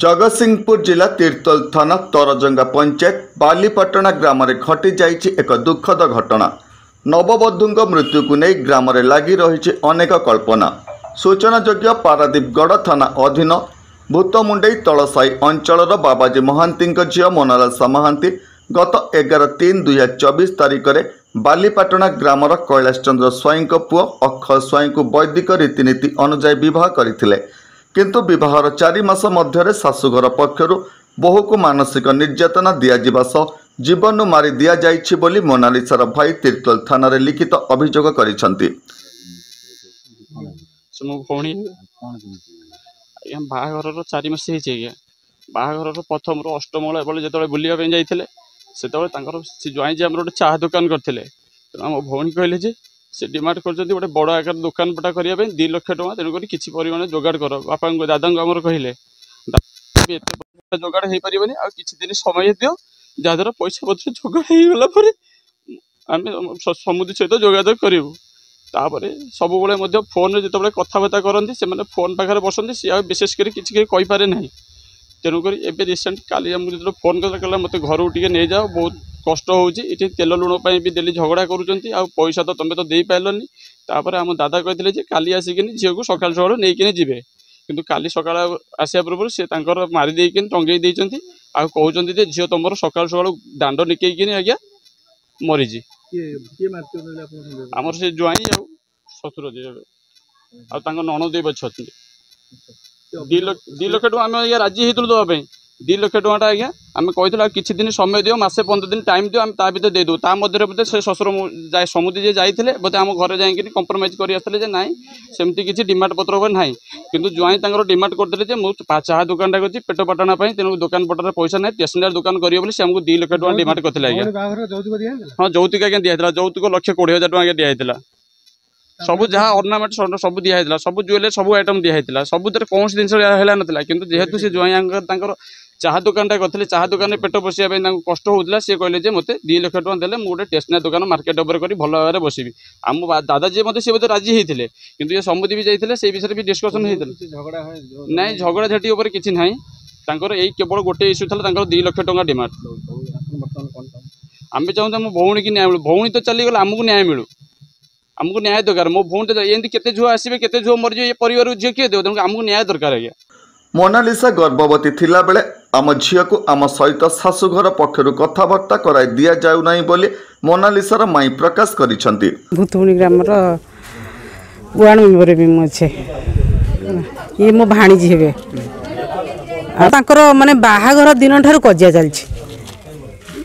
जगतसिंहपुर जिला तीर्तोल थाना तरजंगा पंचायत बालीपाटना ग्राम में घटी जाइछि एक दुखद घटना। नववधूंग मृत्यु को नहीं ग्राम में लगी रही अनेक कल्पना। सूचनायोग्य पारादीपगढ़ थाना अधीन भूतमुंडई तलसाई अंचल बाबाजी महांती झील मोनालिसा महांती गत 11/3/2024 तारिख में बालीपाटना ग्रामर कैलाश चंद्र स्वाई पुओ अक्षय स्वाई को वैदिक रीतिनीति अनुजाई विवाह करथिले। किंतु विवाहर 4 मास मध्य शाशुघर पक्षर बहु को मानसिक निर्यातना दिज्वा सह जीवन मारी दि जाइछि बोली मोनालिसार भाई तीर्तोल थाना रे लिखित अभियोग करिसेंति। बाहाघर 4 मास बाहाघर प्रथम अष्टमंगला बेले जो बुलाया जाते से ज्वाई जी आम गोटे चाह दुकान करते आम भौणी कहले जे से डिमांड कर गोटे बड़ आकार दुकान पटा करने 2 लाख टଙ୍କା तेणुक किसी परिमाण जोगाड़ कर बापा दादा आमर कहले जोगाड़ हो पारे आ कि दिन समय दियो जहाद्वारा पैसा पत्र जोगाड़ होगा आम समुद्र सहित जोगाजोग करूँ। तापर सब फोन में जो कथबार्ता करती से फोन पाखे बसती सी विशेषकर किसी कहीपे ना तेणुक एवं रिसेंट काली जो फोन कर मत घर टे नहीं जाओ बहुत कष्ट होती तेल लुण भी डेली झगड़ा कर पैसा तो तुम्हें तो दे पार्लनि। तापर आम दादा कहते काली आसिक झील को सकाल सकाल नहीं जी किंतु काली सका आसा पूर्व से मारिदे टंगे कहते झील तुम सकाल सकाल दांड निकल आज्ञा मरीजी आमर से ज्वाई आ शशुर जी आ नणदेव अच्छा 2 लाख टଙ୍କା आम आज्ञा राजी होती देवाई 2 लाख टଙ୍କା आज्ञा आम कहला किसी दिन समय दियो मासे 15 दिन टाइम दियो आम ता देदेव ता मध्य से शशुर समुद्र जी जाते बोधे आम घर जाकि कंप्रोमाइज कर ना सेमती किसी डिमांड पत्र ना कि ज्वाई डिमांड करते मुझे चाह दुकान कर पेट पाटना तेणु दुकान पटार पैसा ना स्टेशनरी दुकान करेंगे आमको 2 लाख टଙ୍କା डिमांड करते आज्ञा। हाँ यौतुक आज्ञा दिखाई यौतुक 1,20,000 टଙ୍କା दिखाई सब जहाँ अर्णामेंट सब दिखाई सब ज्वेलरी सब आइटम दिखाई सब कौन जिन नाला कि जेहेतु से ज्वाई चाह दुकान करते चाह दुकान पेट बसाई कष्ट होता सी कहले मत 2 लाख टଙ୍କା देले गोटे स्टेशनरी दुकान मार्केट ओवर कर भल भाव में बसबी आम दादा जी मत सी राजी होते कि ये समुद्र भी जाते से विषय भी डिस्कसन होता ना झगड़ा झाटी किसी ना यही केवल गोटे इश्यू था 2 लाख टଙ୍କା डिमांड। आम चाहूँ आम भौणी की न्याय मिलू भौणी तो चलीगला आमको न्याय मिलू आमको न्याय दरकार मो भौणी तो एमती केते झुआ आसबे केते झुआ मरजे ये परिवार झील किए देव आमको न्याय दरकार आज्ञा। मोनालिसा गर्भवती थिला बेले आम झील को आम सहित शाशुघर पक्षर कथबार्ता कराई दि जाऊ नहीं बोली मोनालिसार माई प्रकाश करिसेंति। भूतमुंडी ग्राम वार्ड मेंबर भी मुझे ये मो भाणीजी हेबे माने बाहाघर दिन ठार कजिया चलछि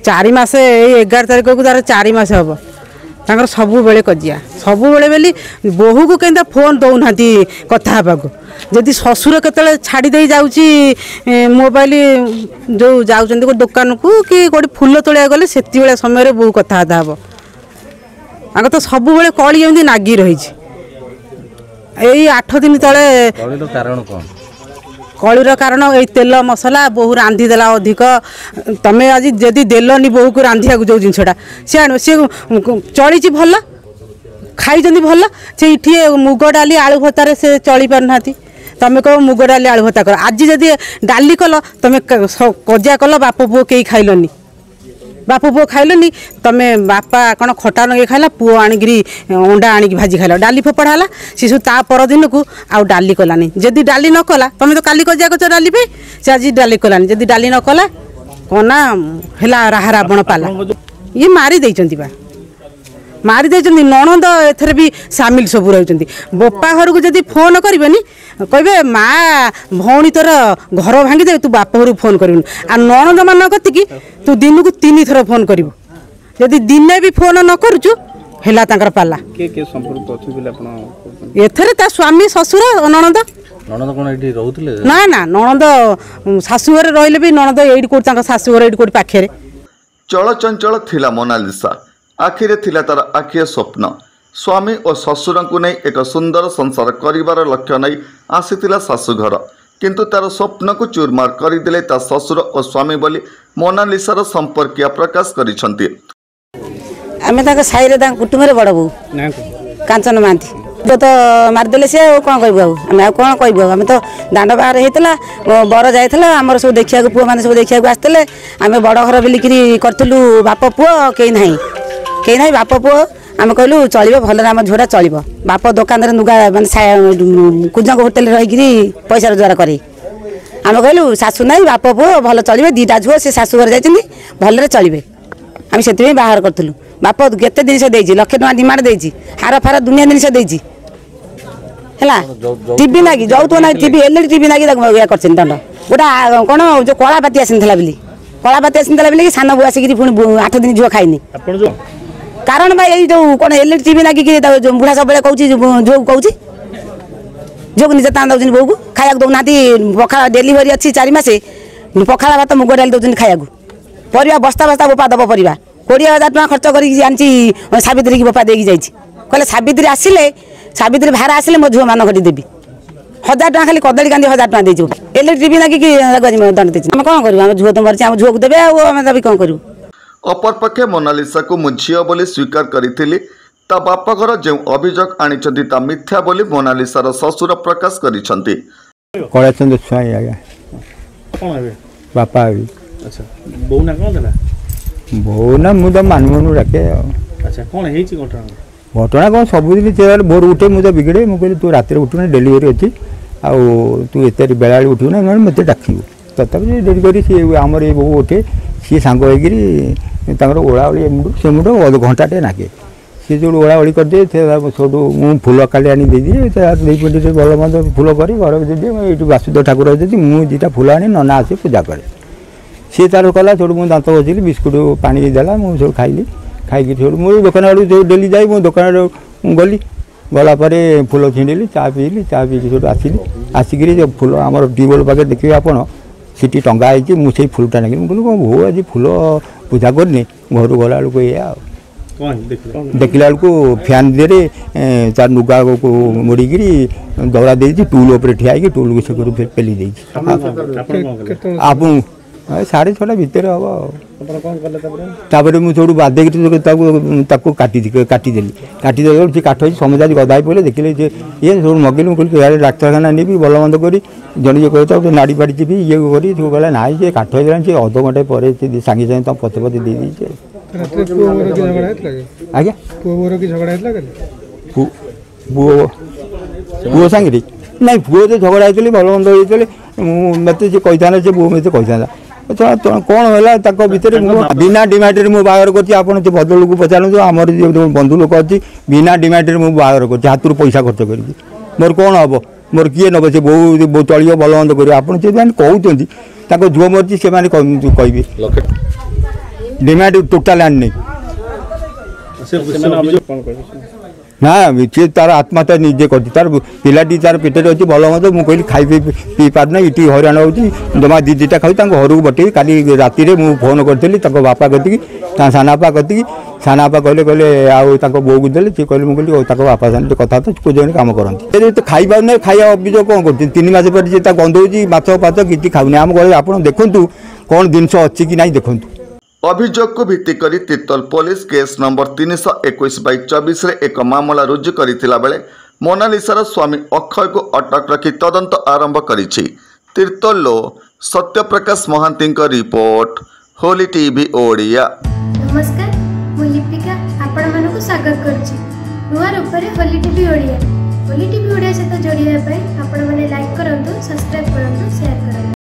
4 मास 11 तारिख को तार 4 मास हम तांकर सबु बेले कजिया सबु बेले बेली बोहू को केंदा फोन दौना कथा हाँको जदि ससुर केतले छाड़ी दे जाउची मोबाइल जो जाउचंदी को दुकान को कि कोडी फूल तोलिया गले सेति बेले समय बहु कथा हम आगे तो सबु बेले कली एमती नागी रही 8 दिन तले कारण कौन कलीर कारण ये तेल मसला बहु रांधि देला अधिक तमें आज जदि देलनी बहु को रांधिया जो जिनसा सी चली भल खाई भल से ये मुग डाली आलू भत्तार से चली पारना तमें कह मुग डाली आलू भत्ता कर आज जदि डाली कल तमें कजिया कल बाप पुओ कहीं खाइलनी बाप पुओ खाइलनी तमें बापा कौन खटा नगे खाइला पुओ आणिकी अंडा आणिकी भाजी खाइल डाली फोपड़ा शिशु ता परदिन को आउ डाली कलानी जदि डाली न कला तमें तो काली कजिया कर डाली पे से आज डाली कलानी जदि डाली न कला कना है राहा रावण पाला ये मारी देइचंती बा मारी देइचंती नणंद एथरे भी सामिल सब रही बोपा घर को जदि फोन करबेनी कहबे माँ भौणी तोर घर भांगी दे तू बाप घर फोन कर नणंद मान कति तू दिन को 3 थर फोन करू जदि दिने भी फोन न करुचु है पाला एथरे ता स्वामी ससुर नणंद ना ना नणंद शाशुघर रहिले भी नणंद एडी कोड शाशुघर एडी कोड पाखे चलचंचल थिला मोनालिसा आखिरे थिला तार आखिए स्वप्न स्वामी और ससुर को नहीं एक सुंदर संसार करिवार लक्ष्य नहीं आसीथिला शाशुघर किंतु तार स्वप्न को चूरमार करदेले ता ससुर और स्वामी बोली मोनालिसार संपर्किया प्रकाश करिसेंति। आमे ताका साइरे ताका कुटुंबरे बड़ बो कांचन मांती तो मारिदेले सी कौन कहबू आम कौन कहबू आम तो दांड बाहर होता बर जाइला आमर सब देखा पुआ मैंने सब देखा आसते आम बड़ घर बोलिकी करूँ बाप पुओ कहीं ना बाप पुओ आम कहलु चलो भल आम झीटा चलो बाप दुकान नुगा मैंने कुजंग होटेल रही पैसा रोजगार करे आम कहलु शाशु ना बाप पुओ भल चलिए दीटा झुओ से शाशु घर जाइए भलरे चलिए आम से बाहर करूँ बाप केते जिन लक्षे टଙ୍କା डिमांड देती हार फार दुनिया जिन देती है टीवी नागी जो ना टीवी एलईडी टीवी नागी या कर दंड गोटा कौन जो कलापाती आसला बोली कलापाती आसला बोली सान बु आसिक 8 दिन झुआ खाइनी कारण भाई जो कौन एलईडी टीवी नागी बुढ़ा सब कहूँ झुआ कहूँ झुआ निजे तान दौन बो को खाया दौना पखा डेलीवरी अच्छी 4 मास पखाड़ा भात मुग डाली दौन खाया परिवा बस्ता बस्ता बोपा दब परिवा 20,000 टଙ୍କା खर्च कर सावित्री की बोपा देकी जाइए कहले सावित्री आसिले सावित्री भार आसिले मो झुआ मान घटी देवी 1000 टଙ୍କା खाली कदली कांदी 1000 टଙ୍କା देजो एलईडी टीवी नागी दंड देछि हम कौन करू हम झुआ तो मरछि हम झुआ को देबे आम दाबी कौन करू। अपरपक्षे मोनालिसा को मु झियो बोली स्वीकार करिथिली ता बाप घर जो अभियोग आनिछंती ता मिथ्या बोली मोनालिसार ससुर प्रकाश करिछंती। कलाचंद स्वाई आज्ञा कौन है बापा भी अच्छा बो ना कौन देला बो ना मु तो मानमनु डाके अच्छा कौन है घटना घटना कौन सबुदिन चेयर भोर उठे मुझे बिगड़े मुझे तू रात उठू डेलीवरी अच्छी तू एत बेला उठू ना मत डाकू तथापि डेलीवरी सी आमर ये बो उठे सी सांग होकर ओलाओली मुंड से मुंड घंटाटे नाके सी जो ओलाओली करदे सब मुझे फुल काली आनी दे भल मत फुल कर घर दे बासुदेव ठाकुर अच्छी मुझे दुटा फुल आनी नना आसी पूजा करे सी तार कला छोड़ मुझे दात बसली बिस्कुट पानी देला मुझे सब खाइली खाई छोड़ मुझे दुकान आड़ जो डेली जाए मुझे दुकान गली गलापर फुल छिंडली चा पीली चा पी सब आसली आसिक जो फुल आम ट्यूबवेल पाखे देखिए आपड़ सीटी टंगा है मुझे फुलटा नाकि मुझे कौन भो आज फुल पूजा करनी घर गला बेलू ये देखला बेलू फैन दे तार नुगा को मोड़िकी दौड़ा दे टूल ठिया टूल को से पेली दे आप 6:30 भितर हम मुझे बाधे काटिदेली काटिदे काठ समझ गदाई पड़े देखिले ये सब मगेली मुझे डाक्तखाना नहीं भल मंद कर जन कहता नाड़ी पाड़ी भी ये करी कहला ना ये काठ हो अध घंटे पर सागे सागे तुम पते पते दे दीजिए आज्ञा पुओ सांगे ना पुओ तो झगड़ा होती भल मंद होते मत कही था से बो मत कही था कौन है भितर बिना डिमांड मुझे बाहर कर भद्र लोक पचारू आमर जो बंधु लोक अच्छी बिना डिमांड मुझे बाहर कर हाथ पैसा खर्च कर मोर कौन हम मोर किए नब से बो चलो भल मंद कर आप कहते झुओ मरची से कह डिमांड टोटाल आनी ना सी तार आत्महत्या निजे कर तार पिलाटी तार पेटे अच्छी भल मत मुझे खाई पी पारना इटी हईराण हो जमा 2-2टा खाई घर को बटे काली राति मुझे फोन करी बापा कति सानापा कति सानापा कहले कहले बो को देले सी कहले मुझे बापा सामने कथा जन कम करती तो खाई पार खाया अभियोग कौन कर 3 मास पर गंधौची माछ फाच कि खाऊनी आम कहे आप देखूँ कौन जिनस अच्छी कि ना देखूँ। अभियोग को भित्ति करी तिर्तोल पुलिस केस नंबर 321/24 रे एक मामला रुजु करिथिला बेले मोनालिसार स्वामी अक्षय को अटक रखी तदंत आरंभ करिछि। तिर्तोल सत्यप्रकाश महांती रिपोर्ट होली टीवी ओडिया। नमस्कार मु लिपिका आपण मानकु स्वागत करछि नुवा रूप रे होली टीवी ओडिया सहित जोड़िया आपण माने